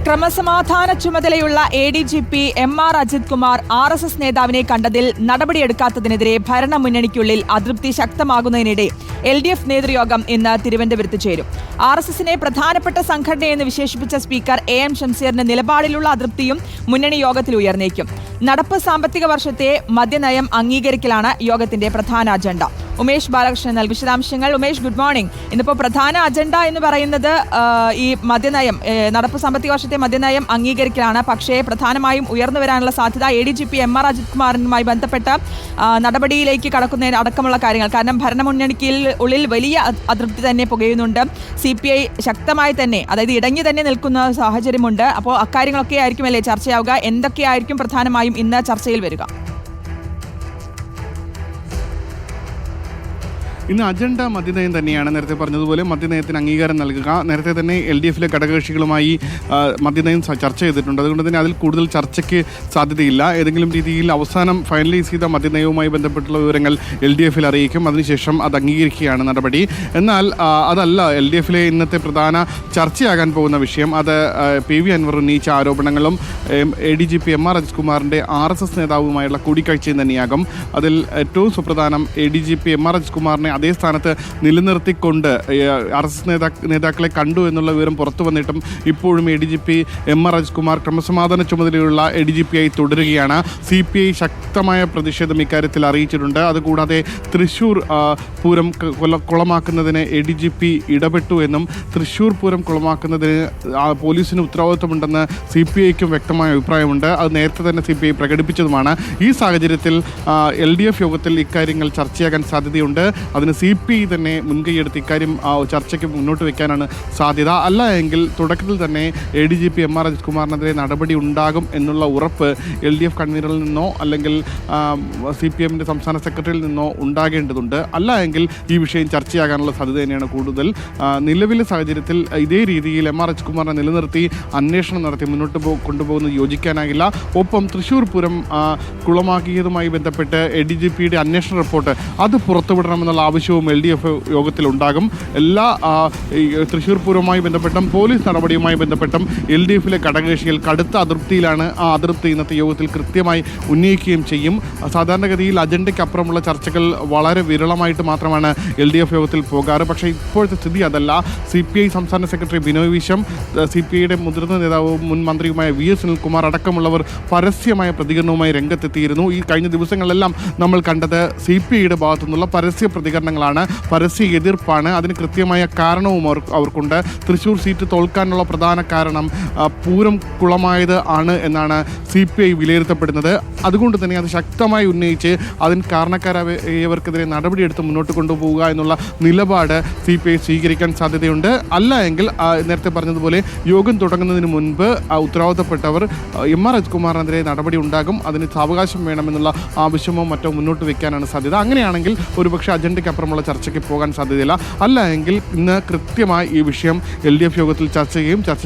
ക്രമസമാധാന ചുമതലയുള്ള ADGP MR Ajith Kumar RSS നേതാവിനെ കണ്ടതിൽ നടപടിയെടുക്കാത്തതിനെതിരെ ഭരണമുന്നണിക്കുള്ളിൽ അതൃപ്തി ശക്തമാകുന്നതിനിടെ LDF നേതൃയോഗം ഇന്ന് തിരുവനന്തപുരത്ത് ചേരും. RSSനെ പ്രധാനപ്പെട്ട സംഘടനയെന്ന് വിശേഷിപ്പിച്ച സ്പീക്കർ AM ഷംസീറിന്റെ നിലപാടിലുള്ള അതൃപ്തിയും മുന്നണി യോഗത്തിൽ ഉയർന്നേക്കും. നടപ്പ് സാമ്പത്തിക വർഷത്തെ മദ്യനയം അംഗീകരിക്കലാണ് യോഗത്തിന്റെ പ്രധാന അജണ്ട. ഉമേഷ് ബാലകൃഷ്ണൻ നൽകും വിശദാംശങ്ങൾ. Umesh, good morning. ഇന്നിപ്പോൾ പ്രധാന അജണ്ട എന്ന് പറയുന്നത് ഈ മദ്യനയം, നടപ്പ് സാമ്പത്തിക വർഷത്തെ മദ്യനയം അംഗീകരിക്കലാണ്. പക്ഷേ പ്രധാനമായും ഉയർന്നു വരാനുള്ള സാധ്യത ADGP MR അജിത് കുമാറിനുമായി ബന്ധപ്പെട്ട നടപടിയിലേക്ക് കടക്കുന്നതിന് അടക്കമുള്ള കാര്യങ്ങൾ. കാരണം ഭരണമുന്നണിക്ക് ഉള്ളിൽ വലിയ അതൃപ്തി തന്നെ പുകയുന്നുണ്ട്. CPI ശക്തമായി തന്നെ, അതായത് ഇടഞ്ഞു തന്നെ നിൽക്കുന്ന സാഹചര്യമുണ്ട്. അപ്പോൾ അക്കാര്യങ്ങളൊക്കെ ആയിരിക്കും അല്ലേ ചർച്ചയാവുക? എന്തൊക്കെയായിരിക്കും പ്രധാനമായും ഇന്ന് ചർച്ചയിൽ വരിക? ഇന്ന് അജണ്ട മദ്യനയം തന്നെയാണ്. നേരത്തെ പറഞ്ഞതുപോലെ മദ്യനയത്തിന് അംഗീകാരം നൽകുക. നേരത്തെ തന്നെ LDFലെ ഘടകകക്ഷികളുമായി മദ്യനയം ചർച്ച ചെയ്തിട്ടുണ്ട്. അതുകൊണ്ട് തന്നെ അതിൽ കൂടുതൽ ചർച്ചയ്ക്ക് സാധ്യതയില്ല. ഏതെങ്കിലും രീതിയിൽ അവസാനം ഫൈനലൈസ് ചെയ്ത മദ്യനയവുമായി ബന്ധപ്പെട്ടുള്ള വിവരങ്ങൾ LDFൽ അറിയിക്കും. അതിനുശേഷം അത് അംഗീകരിക്കുകയാണ് നടപടി. എന്നാൽ അതല്ല LDFലെ ഇന്നത്തെ പ്രധാന ചർച്ചയാകാൻ പോകുന്ന വിഷയം. അത് PV അൻവർ ഉന്നയിച്ച ആരോപണങ്ങളും ADGP MR അജിത് കുമാറിൻ്റെ RSS നേതാവുമായുള്ള കൂടിക്കാഴ്ചയും തന്നെയാകും. അതിൽ ഏറ്റവും സുപ്രധാനം ADGP MR അജിത് കുമാറിനെ അതേ സ്ഥാനത്ത് നിലനിർത്തിക്കൊണ്ട് RSS നേതാക്കളെ കണ്ടു എന്നുള്ള വിവരം പുറത്തു വന്നിട്ടും ഇപ്പോഴും ADGP MR അജിത് കുമാർ ക്രമസമാധാന ചുമതലയുള്ള ADGP ആയി തുടരുകയാണ്. CPI ശക്തമായ പ്രതിഷേധം ഇക്കാര്യത്തിൽ അറിയിച്ചിട്ടുണ്ട്. അതുകൂടാതെ തൃശ്ശൂർ പൂരം കുളമാക്കുന്നതിന് ADGP ഇടപെട്ടു എന്നും തൃശ്ശൂർ പൂരം കുളമാക്കുന്നതിന് പോലീസിന് ഉത്തരവാദിത്വമുണ്ടെന്ന് CPIക്കും വ്യക്തമായ അഭിപ്രായമുണ്ട്. അത് നേരത്തെ തന്നെ CPI പ്രകടിപ്പിച്ചതുമാണ്. ഈ സാഹചര്യത്തിൽ LDF യോഗത്തിൽ ഇക്കാര്യങ്ങൾ ചർച്ചയാകാൻ സാധ്യതയുണ്ട്. അതിന് CPI തന്നെ മുൻകൈയെടുത്ത് ഇക്കാര്യം ചർച്ചയ്ക്ക് മുന്നോട്ട് വയ്ക്കാനാണ് സാധ്യത. അല്ല എങ്കിൽ തുടക്കത്തിൽ തന്നെ ADGP MR അജിത് കുമാറിനെതിരെ നടപടി ഉണ്ടാകും എന്നുള്ള ഉറപ്പ് LDF കൺവീനറിൽ നിന്നോ അല്ലെങ്കിൽ CPMൻ്റെ സംസ്ഥാന സെക്രട്ടറിയിൽ നിന്നോ ഉണ്ടാകേണ്ടതുണ്ട്. അല്ല എങ്കിൽ ഈ വിഷയം ചർച്ചയാകാനുള്ള സാധ്യത തന്നെയാണ് കൂടുതൽ. നിലവിലെ സാഹചര്യത്തിൽ ഇതേ രീതിയിൽ MR അജിത് കുമാറിനെ നിലനിർത്തി അന്വേഷണം നടത്തി മുന്നോട്ട് കൊണ്ടുപോകുന്നത് യോജിക്കാനാകില്ല. ഒപ്പം തൃശ്ശൂർ പൂരം കുളമാക്കിയതുമായി ബന്ധപ്പെട്ട് ADGPയുടെ അന്വേഷണ റിപ്പോർട്ട് അത് പുറത്തുവിടണമെന്നുള്ള ആവശ്യവും LDF യോഗത്തിലുണ്ടാകും. എല്ലാ തൃശ്ശൂർ പൂരവുമായി ബന്ധപ്പെട്ടും പോലീസ് നടപടിയുമായി ബന്ധപ്പെട്ടും LDFലെ ഘടകകക്ഷികൾ കടുത്ത അതൃപ്തിയിലാണ്. ആ അതൃപ്തി ഇന്നത്തെ യോഗത്തിൽ കൃത്യമായി ഉന്നയിക്കുകയും ചെയ്യും. സാധാരണഗതിയിൽ അജണ്ടയ്ക്കപ്പുറമുള്ള ചർച്ചകൾ വളരെ വിരളമായിട്ട് മാത്രമാണ് LDF യോഗത്തിൽ പോകാറ്. പക്ഷേ ഇപ്പോഴത്തെ സ്ഥിതി അതല്ല. CPI സംസ്ഥാന സെക്രട്ടറി ബിനോയ് വിശ്വം, CPIയുടെ മുതിർന്ന നേതാവും മുൻ മന്ത്രിയുമായ VS സുനിൽകുമാർ അടക്കമുള്ളവർ പരസ്യമായ പ്രതികരണവുമായി രംഗത്തെത്തിയിരുന്നു. ഈ കഴിഞ്ഞ ദിവസങ്ങളിലെല്ലാം നമ്മൾ കണ്ടത് CPIയുടെ ഭാഗത്തു നിന്നുള്ള പരസ്യ പ്രതികരണങ്ങളാണ്, പരസ്യ എതിർപ്പാണ്. അതിന് കൃത്യമായ കാരണവും അവർക്കുണ്ട്. തൃശ്ശൂർ സീറ്റ് തോൽക്കാനുള്ള പ്രധാന കാരണം പൂരം കുളമായത് ആണ് എന്നാണ് CPI വിലയിരുത്തപ്പെടുന്നത്. അതുകൊണ്ട് തന്നെ അത് ശക്തമായി ഉന്നയിച്ച് അതിന് കാരണക്കാരായവർക്കെതിരെ നടപടിയെടുത്ത് മുന്നോട്ട് കൊണ്ടുപോവുക എന്നുള്ള നിലപാട് CPI സ്വീകരിക്കാൻ സാധ്യതയുണ്ട്. അല്ല എങ്കിൽ നേരത്തെ പറഞ്ഞതുപോലെ യോഗം തുടങ്ങുന്നതിന് മുൻപ് ഉത്തരവാദിത്തപ്പെട്ടവർ MR അജിത് കുമാറിനെതിരെ നടപടി ഉണ്ടാകും. അതിന് സാവകാശം വേണമെന്നുള്ള ആവശ്യമോ മറ്റോ മുന്നോട്ട് വയ്ക്കാനാണ് സാധ്യത. അങ്ങനെയാണെങ്കിൽ ഒരുപക്ഷെ അജണ്ടയ്ക്ക് അപ്പുറമുള്ള ചർച്ചയ്ക്ക് പോകാൻ സാധ്യതയില്ല. അല്ല എങ്കിൽ ഇന്ന് കൃത്യമായി ഈ വിഷയം LDF യോഗത്തിൽ ചർച്ച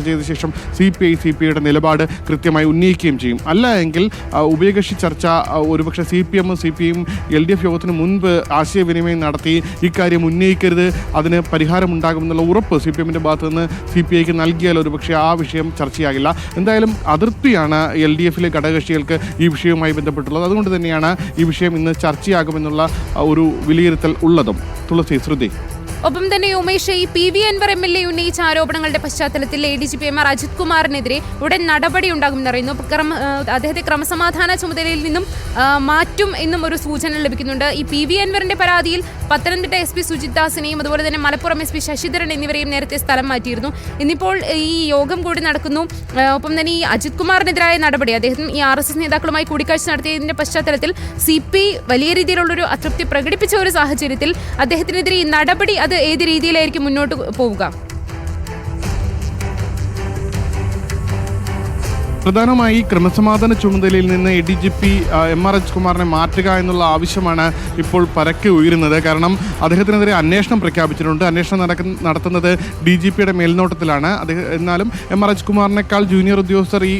ചെയ്ത ശേഷം CPIയുടെ നിലപാട് കൃത്യമായി ഉന്നയിക്കുകയും ചെയ്യും. അല്ല എങ്കിൽ ഉഭയകക്ഷി ചർച്ച ഒരുപക്ഷെ CPMഉം CPIയും LDF യോഗത്തിന് മുൻപ് ആശയവിനിമയം നടത്തി ഇക്കാര്യം ഉന്നയിക്കരുത്, അതിന് പരിഹാരമുണ്ടാകുമെന്നുള്ള ഉറപ്പ് CPMൻ്റെ ഭാഗത്തു നിന്ന് CPIക്ക് നൽകിയാൽ ഒരുപക്ഷെ ആ വിഷയം ചർച്ചയാകില്ല. എന്തായാലും അതൃപ്തിയാണ് LDFലെ ഘടകകക്ഷികൾക്ക് ഈ വിഷയവുമായി ബന്ധപ്പെട്ടുള്ളത്. അതുകൊണ്ട് തന്നെയാണ് ഈ വിഷയം ഇന്ന് ചർച്ചയാകുമെന്നുള്ള ഒരു വിലയിരുത്തൽ ഉള്ളതും. തുളസി, ശ്രുതി. ഒപ്പം തന്നെ ഉമേഷ്, ഈ PV അൻവർ MLA ഉന്നയിച്ച ആരോപണങ്ങളുടെ പശ്ചാത്തലത്തിൽ ADGP MR അജിത് കുമാറിനെതിരെ ഉടൻ നടപടി ഉണ്ടാകുമെന്നറിയുന്നു. അദ്ദേഹത്തെ ക്രമസമാധാന ചുമതലയിൽ നിന്നും മാറ്റും എന്നും ഒരു സൂചന ലഭിക്കുന്നുണ്ട്. ഈ PV അൻവറിന്റെ പരാതിയിൽ പത്തനംതിട്ട SP സുജിത് ദാസിനെയും അതുപോലെ തന്നെ മലപ്പുറം SP ശശിധരൻ എന്നിവരെയും നേരത്തെ സ്ഥലം മാറ്റിയിരുന്നു. ഇന്നിപ്പോൾ ഈ യോഗം കൂടി നടക്കുന്നു. ഒപ്പം തന്നെ ഈ അജിത് കുമാറിനെതിരായ നടപടി, അദ്ദേഹം ഈ RSS നേതാക്കളുമായി കൂടിക്കാഴ്ച നടത്തിയതിന്റെ പശ്ചാത്തലത്തിൽ CPI വലിയ രീതിയിലുള്ളൊരു അതൃപ്തി പ്രകടിപ്പിച്ച ഒരു സാഹചര്യത്തിൽ അദ്ദേഹത്തിനെതിരെ ഈ നടപടി അത് ഏത് രീതിയിലായിരിക്കും മുന്നോട്ട് പോവുക? പ്രധാനമായി ക്രമസമാധാന ചുമതലയിൽ നിന്ന് ADGP MR അജിത്കുമാറിനെ മാറ്റുക എന്നുള്ള ആവശ്യമാണ് ഇപ്പോൾ പരക്കെ ഉയരുന്നത്. കാരണം അദ്ദേഹത്തിനെതിരെ അന്വേഷണം പ്രഖ്യാപിച്ചിട്ടുണ്ട്. അന്വേഷണം നടത്തുന്നത് DGPയുടെ മേൽനോട്ടത്തിലാണ്. എന്നാലും MR അജിത്കുമാറിനേക്കാൾ ജൂനിയർ ഉദ്യോഗസ്ഥർ ഈ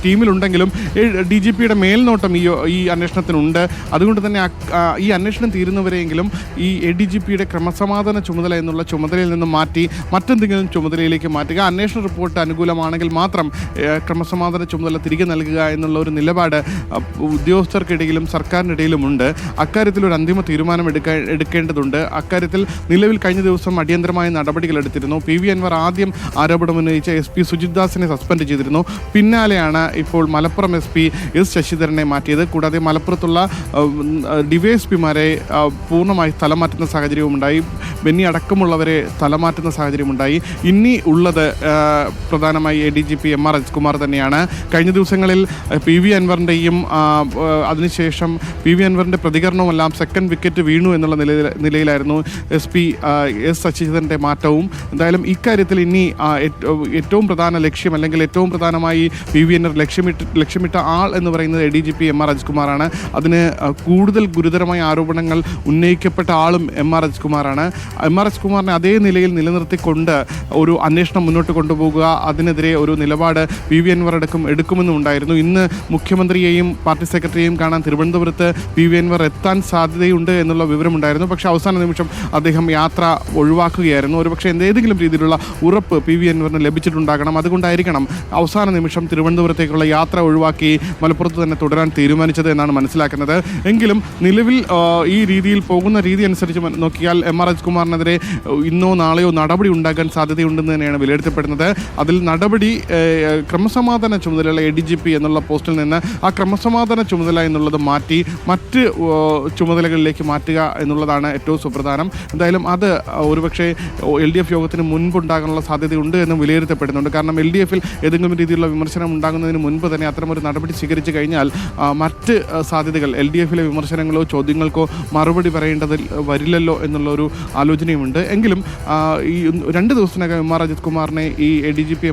ടീമിലുണ്ടെങ്കിലും DGPയുടെ മേൽനോട്ടം ഈ അന്വേഷണത്തിനുണ്ട്. അതുകൊണ്ട് തന്നെ ഈ അന്വേഷണം തീരുന്നവരെയെങ്കിലും ഈ ADGPയുടെ ക്രമസമാധാന ചുമതല എന്നുള്ള ചുമതലയിൽ നിന്ന് മാറ്റി മറ്റെന്തെങ്കിലും ചുമതലയിലേക്ക് മാറ്റുക, അന്വേഷണ റിപ്പോർട്ട് അനുകൂലമാണെങ്കിൽ മാത്രം ക്രമസമാധാന ചുമതല തിരികെ നൽകുക എന്നുള്ള ഒരു നിലപാട് ഉദ്യോഗസ്ഥർക്കിടയിലും സർക്കാരിനിടയിലുമുണ്ട്. അക്കാര്യത്തിൽ ഒരു അന്തിമ തീരുമാനം എടുക്കേണ്ടതുണ്ട്. അക്കാര്യത്തിൽ നിലവിൽ കഴിഞ്ഞ ദിവസം അടിയന്തരമായ നടപടികൾ എടുത്തിരുന്നു. PV അൻവർ ആദ്യം ആരോപണം ഉന്നയിച്ച SP സുജിത് ദാസിനെ സസ്പെൻഡ് ചെയ്തിരുന്നു. പിന്നാലെയാണ് ഇപ്പോൾ മലപ്പുറം SP S ശശിധരനെ മാറ്റിയത്. കൂടാതെ മലപ്പുറത്തുള്ള DYSPമാരെ പൂർണ്ണമായി സ്ഥലം മാറ്റുന്ന സാഹചര്യവുമുണ്ടായി. ബെന്നി അടക്കമുള്ളവരെ സ്ഥലം മാറ്റുന്ന സാഹചര്യമുണ്ടായി. ഇനി ഉള്ളത് പ്രധാനമായി ADGP MR അജിത്കുമാർ തന്നെയാണ്. കഴിഞ്ഞ ദിവസങ്ങളിൽ PV അൻവറിൻ്റെയും അതിനുശേഷം PV അൻവറിൻ്റെ പ്രതികരണവുമെല്ലാം സെക്കൻഡ് വിക്കറ്റ് വീണു എന്നുള്ള നിലയിലായിരുന്നു SP S ശശിധരൻ്റെ മാറ്റവും. എന്തായാലും ഇക്കാര്യത്തിൽ ഇനി ഏറ്റവും പ്രധാന ലക്ഷ്യം അല്ലെങ്കിൽ ഏറ്റവും പ്രധാനമായി PV അൻവർ ലക്ഷ്യമിട്ട ആൾ എന്ന് പറയുന്നത് ADGP MR അജിത്കുമാറാണ്. അതിന് കൂടുതൽ ഗുരുതരമായ ആരോപണങ്ങൾ ഉന്നയിക്കപ്പെട്ട ആളും MR അജിത്കുമാറാണ്. MR അജിത്കുമാറിനെ അതേ നിലയിൽ നിലനിർത്തിക്കൊണ്ട് ഒരു അന്വേഷണം മുന്നോട്ട് കൊണ്ടുപോകുക, അതിനെതിരെ ഒരു നിലപാട് PV അൻവർ എടുക്കുമെന്നും ഉണ്ടായിരുന്നു. ഇന്ന് മുഖ്യമന്ത്രിയെയും പാർട്ടി സെക്രട്ടറിയെയും കാണാൻ തിരുവനന്തപുരത്ത് PV അൻവർ എത്താൻ സാധ്യതയുണ്ട് എന്നുള്ള വിവരമുണ്ടായിരുന്നു. പക്ഷേ അവസാന നിമിഷം അദ്ദേഹം യാത്ര ഒഴിവാക്കുകയായിരുന്നു. ഒരുപക്ഷെ ഏതെങ്കിലും രീതിയിലുള്ള ഉറപ്പ് PV അൻവറിന് ലഭിച്ചിട്ടുണ്ടാകണം. അതുകൊണ്ടായിരിക്കണം അവസാന നിമിഷം തിരുവനന്തപുരത്തേക്കുള്ള യാത്ര ഒഴിവാക്കി മലപ്പുറത്ത് തന്നെ തുടരാൻ തീരുമാനിച്ചത് എന്നാണ് മനസ്സിലാക്കുന്നത്. എങ്കിലും നിലവിൽ ഈ രീതിയിൽ പോകുന്ന രീതി അനുസരിച്ച് നോക്കിയാൽ MR അജിത്കുമാറിനെതിരെ ഇന്നോ നാളെയോ നടപടി ഉണ്ടാകാൻ സാധ്യതയുണ്ടെന്ന് തന്നെയാണ് വിലയിരുത്തപ്പെടുന്നത്. അതിൽ നടപടി ക്രമസമാധാന ചുമതലയുള്ള ADGP എന്നുള്ള പോസ്റ്റിൽ നിന്ന് ആ ക്രമസമാധാന ചുമതല എന്നുള്ളത് മാറ്റി മറ്റ് ചുമതലകളിലേക്ക് മാറ്റുക എന്നുള്ളതാണ് ഏറ്റവും സുപ്രധാനം. എന്തായാലും അത് ഒരുപക്ഷെ LDF യോഗത്തിന് മുൻപുണ്ടാകാനുള്ള സാധ്യതയുണ്ട് എന്നും വിലയിരുത്തപ്പെടുന്നുണ്ട്. കാരണം LDFൽ ഏതെങ്കിലും രീതിയിലുള്ള വിമർശനം ഉണ്ടാകുന്നതിന് മുൻപ് തന്നെ അത്തരമൊരു നടപടി സ്വീകരിച്ചു കഴിഞ്ഞാൽ മറ്റ് സാധ്യതകൾ LDFലെ വിമർശനങ്ങളോ ചോദ്യങ്ങൾക്കോ മറുപടി പറയേണ്ടതിൽ വരില്ലല്ലോ എന്നുള്ളൊരു ആലോചനയുമുണ്ട്. എങ്കിലും ഈ 2 ദിവസത്തിനകം MR അജിത്കുമാറിനെ ഈ ADGP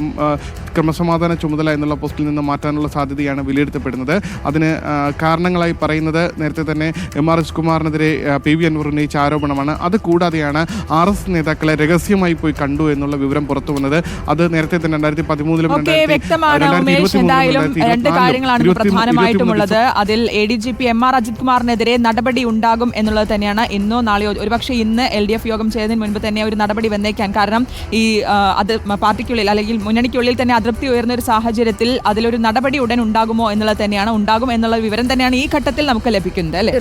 ക്രമസമാധാന ചുമതല എന്നുള്ള പോസ്റ്റിൽ നിന്ന് മാറ്റാനുള്ള സാധ്യതയാണ് വിലയിരുത്തപ്പെടുന്നത്. അതിന് കാരണങ്ങളായി പറയുന്നത് നേരത്തെ തന്നെ MR അജിത്കുമാറിനെതിരെ PV അൻവർ ഉന്നയിച്ച ആരോപണമാണ്. അത് കൂടാതെയാണ് RS നേതാക്കളെ രഹസ്യമായി പോയി കണ്ടു എന്നുള്ള വിവരം പുറത്തു വന്നത്. അത് നേരത്തെ തന്നെ 2013 വ്യക്തമാണ് ഉമേഷ്. എന്തായാലും 2 കാര്യങ്ങളാണ് പ്രധാനമായിട്ടുമുള്ളത്. അതിൽ ADGP MR അജിത്കുമാറിനെതിരെ നടപടി ഉണ്ടാകും എന്നുള്ളത് തന്നെയാണ്. ഇന്നോ നാളെയോ, ഒരുപക്ഷെ ഇന്ന് LDF യോഗം ചെയ്യുന്നതിന് മുൻപ് തന്നെ ഒരു നടപടി വന്നേക്കാൻ. കാരണം ഈ അത് പാർട്ടിക്കുള്ളിൽ അല്ലെങ്കിൽ മുന്നണിക്കുള്ളിൽ തന്നെ അതൃപ്തി ഉയർന്ന ഒരു സാഹചര്യത്തിൽ അതിലൊരു നടപടി ഉടൻ ഉണ്ടാകുമോ എന്നുള്ളത് തന്നെയാണ്. ഉണ്ടാകും എന്നുള്ള വിവരം തന്നെയാണ് ഈ ഘട്ടത്തിൽ നമുക്ക് ലഭിക്കുന്നത്, അല്ലേ?